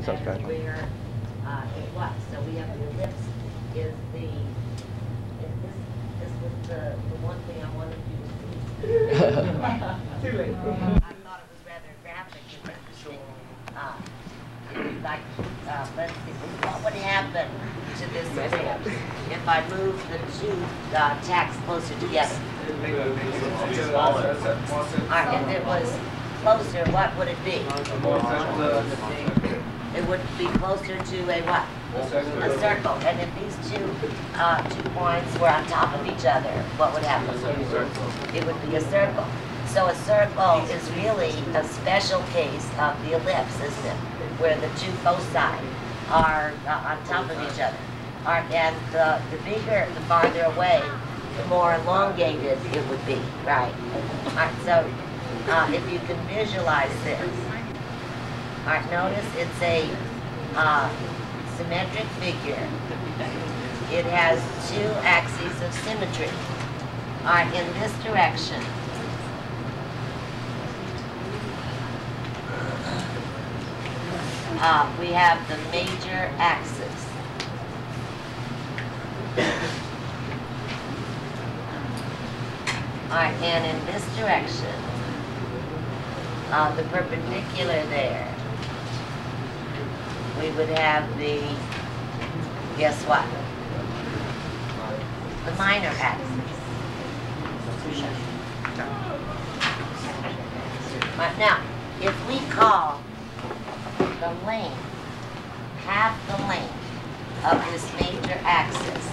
where it was. So we have the ellipse is the, and this was the one thing I wanted you to see. Too late. I thought it was rather graphic and interesting. Let's see, what would happen to this ellipse if I move the two tacks closer together? Alright, if it was closer, what would it be? It would be closer to a what? A circle. And if these two points were on top of each other, what would happen? It would be a circle. So a circle is really a special case of the ellipse, isn't it? Where the two foci are on top of each other. And the bigger, the farther away, the more elongated it would be, right? Alright, so if you can visualize this, alright, notice it's a symmetric figure. It has two axes of symmetry. Alright, in this direction, we have the major axis. Alright, and in this direction, the perpendicular there, we would have the, guess what? The minor axis. Right, now, if we call the length, half the length of this major axis,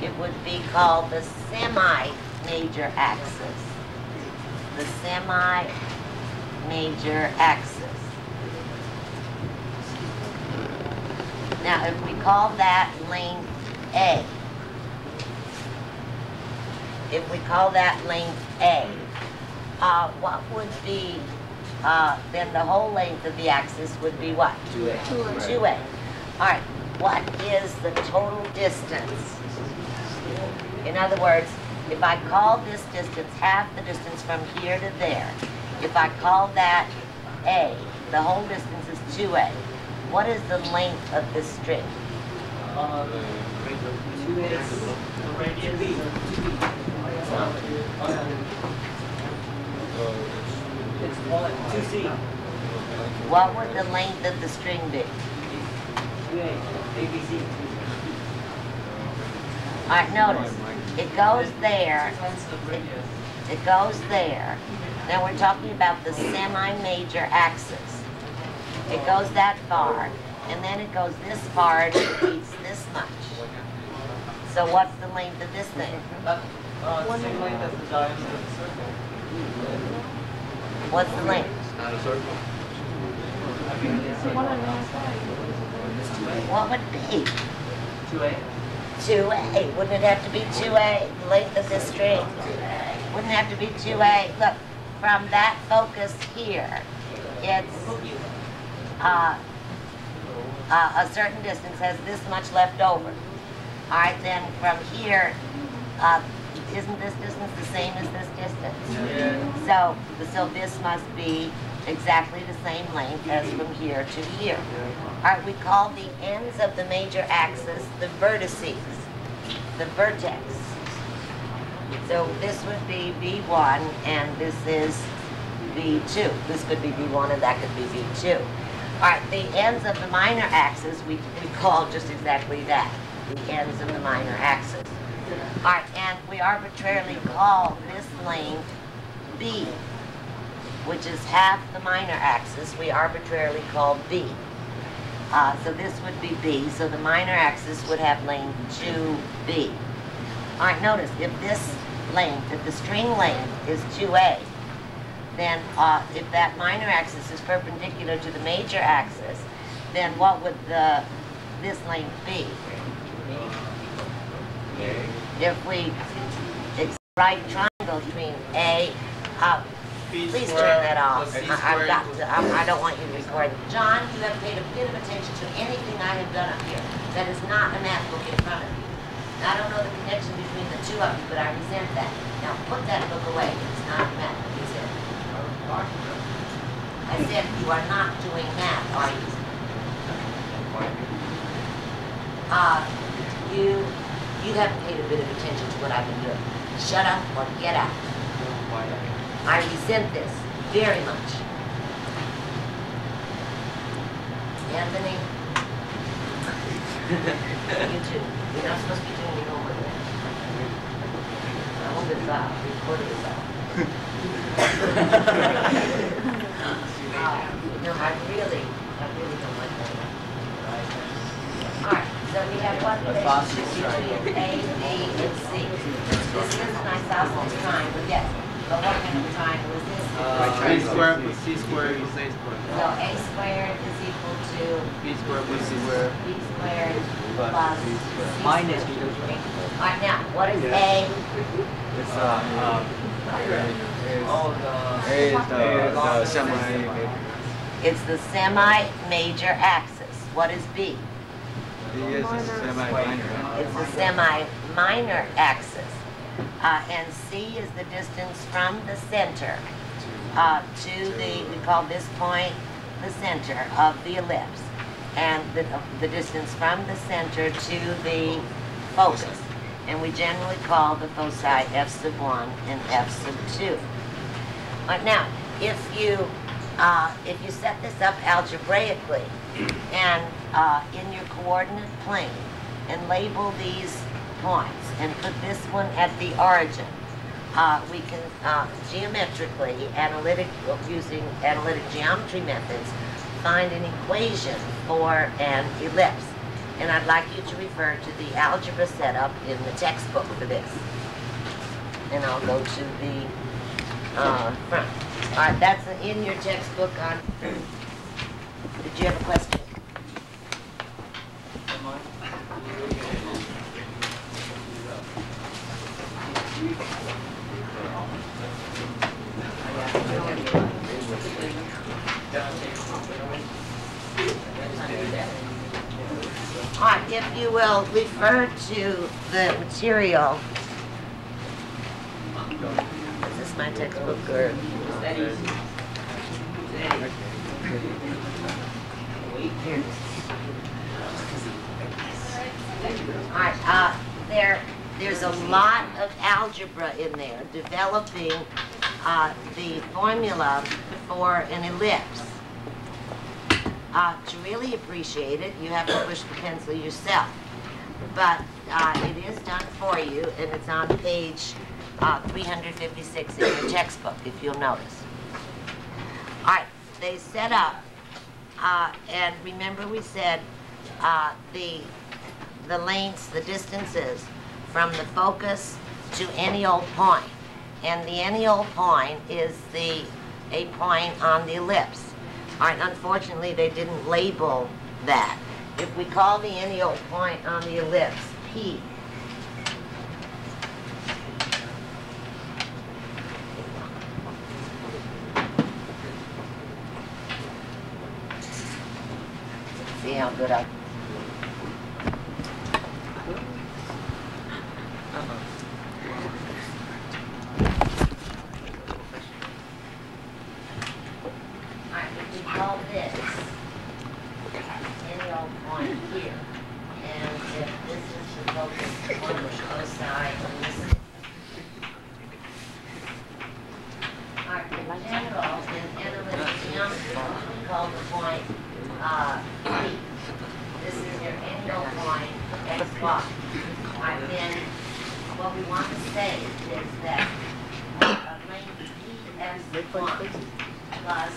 it would be called the semi-major axis. The semi-major axis. Now, if we call that length A, what would be, then the whole length of the axis would be what? 2A. 2A. All right, what is the total distance? In other words, if I call this distance half the distance from here to there, if I call that A, the whole distance is 2A. What is the length of this string? 2C. What would the length of the string be? 2A. ABC. Alright, notice, it goes there, it goes there. Now we're talking about the semi-major axis. It goes that far, and then it goes this far and it repeats this much. So what's the length of this thing? Same length as the diameter of the circle. What's the length? It's not a circle. What would it be? 2A. 2A. Wouldn't it have to be 2A? The length of this string. Wouldn't it have to be 2A? Look, from that focus here, it's a certain distance, has this much left over. All right, then from here, isn't this distance the same as this distance? Yeah. So this must be exactly the same length as from here to here. All right, we call the ends of the major axis the vertices, the vertex. So this would be V1 and this is V2. This could be V1 and that could be V2. All right, the ends of the minor axis we call just exactly that, the ends of the minor axis. All right, and we arbitrarily call this length B, which is half the minor axis. We arbitrarily call B. So this would be B, so the minor axis would have length 2B. All right, notice, if this length, if the string length is 2A, then if that minor axis is perpendicular to the major axis, then what would this length be? If we, it's a right triangle between A, please turn that off. I don't want you to record. John, you have paid a bit of attention to anything I have done up here. That is not a math book in front of you. I don't know the connection between the two of you, but I resent that. Now put that book away. It's not a math book, is it? I said you are not doing math, are you? You haven't paid a bit of attention to what I've been doing. Shut up or get out. I resent this very much. Anthony? You too. You're not supposed to be doing your homework yet. I hope it's out. Recorded is out. No, I really don't like that. Alright, so we have one relationship between A, B, and C. This is an isosceles triangle, yes. But what kind of triangle is this? A squared plus C squared equals A squared. So A squared is equal to B squared plus C squared. B squared plus C squared. Minus B. Alright, now, what is A? It's the semi. It's the semi-major axis. What is B? B is a semi-minor. It's the semi-minor axis. And C is the distance from the center to the, we call this point the center of the ellipse. And the distance from the center to the focus. And we generally call the foci F sub 1 and F sub 2. Now, if you set this up algebraically and in your coordinate plane and label these points and put this one at the origin, we can geometrically, using analytic geometry methods, find an equation for an ellipse. And I'd like you to refer to the algebra setup in the textbook for this. And I'll go to the front. All right, that's in your textbook on... Did you have a question? All right, if you will refer to the material. Is this my textbook or? All right, there's a lot of algebra in there developing the formula for an ellipse. To really appreciate it, you have to push the pencil yourself. But it is done for you, and it's on page 356 in your textbook, if you'll notice. All right, they set up, and remember we said the lengths, the distances from the focus to any old point. And the any old point is a point on the ellipse. All right, unfortunately, they didn't label that. If we call the any old point on the ellipse P, see how good I... Call this any old point here, and if this is the focus on the foci on this. Alright, in general, in analytic geometry, we call the point P. This is your any old point X, Y. Alright, then what we want to say is that length P(x)(1) plus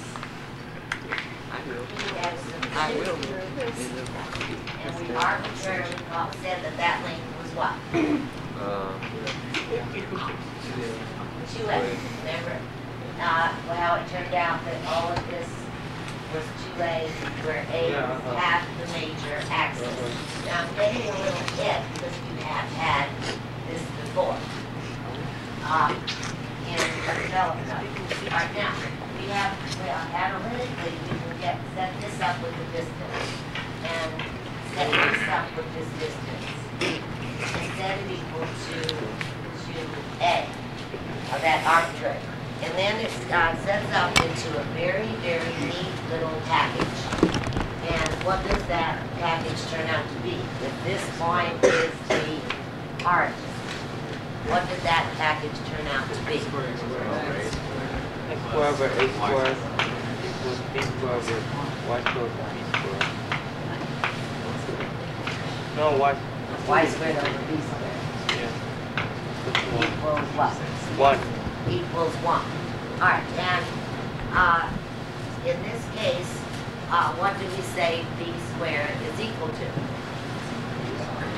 I will. And we arbitrarily said that length was what? 2A. Remember how it turned out that all of this was 2A, where A was half the major axis. Now I'm getting a little hit because you have had this before in development. All right, now we have, analytically, we can set this up with the distance and set this up with this distance and set it equal to A, that arbitrary. And then it sets up into a very, very neat little package. And what this that package turn out to be? If this point is the arc, what did that package turn out to be? X squared over A squared equals B squared with Y squared over B squared. No, Y. Y squared over B squared Yeah. equals what? 1. Equals 1. Alright, and in this case, what do we say B squared is equal to?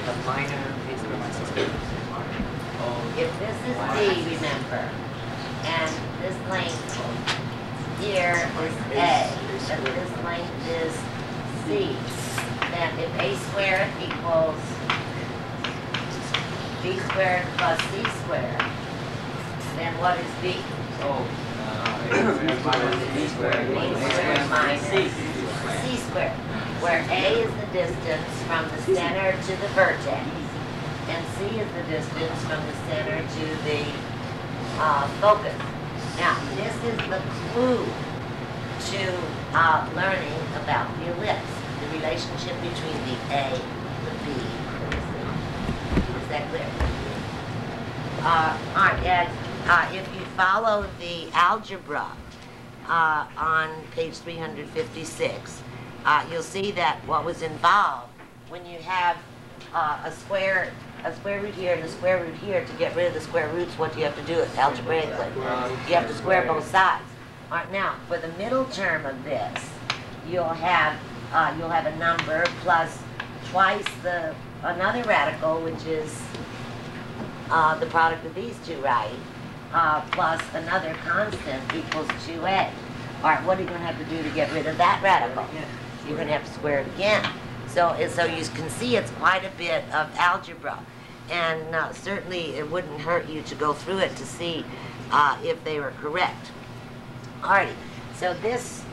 The minor A squared minus C squared. If this is D, remember, and this length here is A, and this length is C, then if A squared equals B squared plus C squared, then what is B? B squared B squared minus C squared, where A is the distance from the center to the vertex, and C is the distance from the center to the focus. Now, this is the clue to learning about the ellipse, the relationship between the A, the B, and the C. Is that clear? All right, and if you follow the algebra on page 356, you'll see that what was involved when you have a square root here and a square root here. To get rid of the square roots, what do you have to do algebraically? You have to square both sides. All right, now for the middle term of this, you'll have a number plus twice another radical, which is the product of these two, right? Plus another constant equals 2a. All right, what are you going to have to do to get rid of that radical? You're going to have to square it again. So you can see it's quite a bit of algebra. And certainly it wouldn't hurt you to go through it to see if they were correct. Alrighty, so this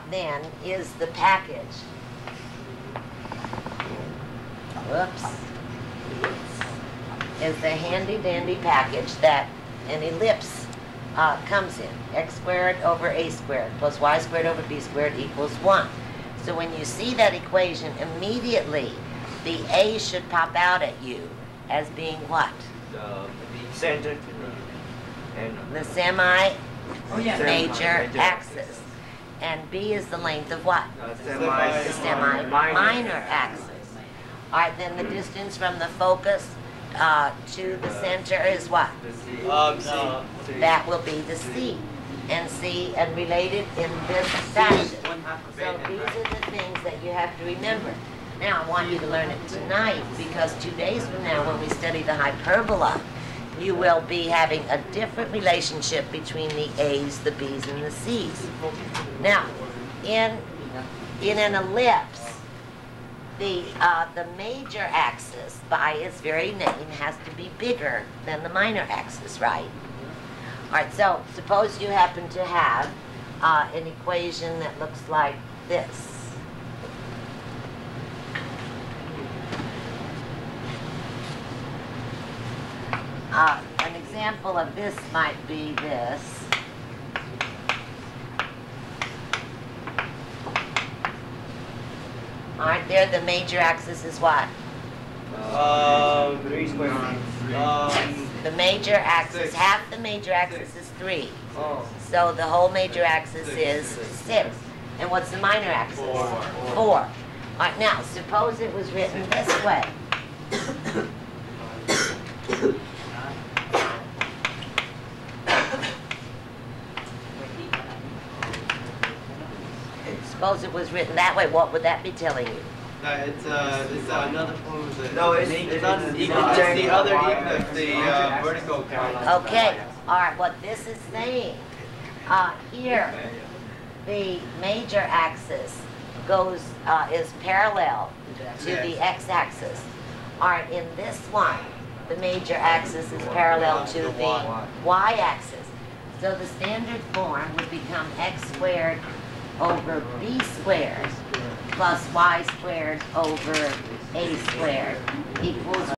then is the package. Whoops. Is the handy-dandy package that an ellipse comes in. X squared over A squared plus Y squared over B squared equals 1. So when you see that equation, immediately the A should pop out at you as being what? The center and The semi-major axis. And B is the length of what? The semi-minor axis. All right, then the distance from the focus to the center is what? That will be the C. And related in this fashion. So these are the things that you have to remember. Now I want you to learn it tonight, because 2 days from now when we study the hyperbola, you will be having a different relationship between the A's, the B's, and the C's. Now, in an ellipse, the major axis, by its very name, has to be bigger than the minor axis, right? All right, so suppose you happen to have an equation that looks like this. An example of this might be this. All right, there the major axis is what? 3 squared. The major axis, half the major axis is 3. So the whole major axis is 6. And what's the minor axis? 4. All right, now, suppose it was written this way. Suppose it was written that way, what would that be telling you? It's another form of the... No, it's the other vertical count. Okay, all right, what this is saying, here, the major axis is parallel to the x-axis. All right, in this one, the major axis is parallel to the y-axis. So the standard form would become x squared over b squared plus y squared over a squared equals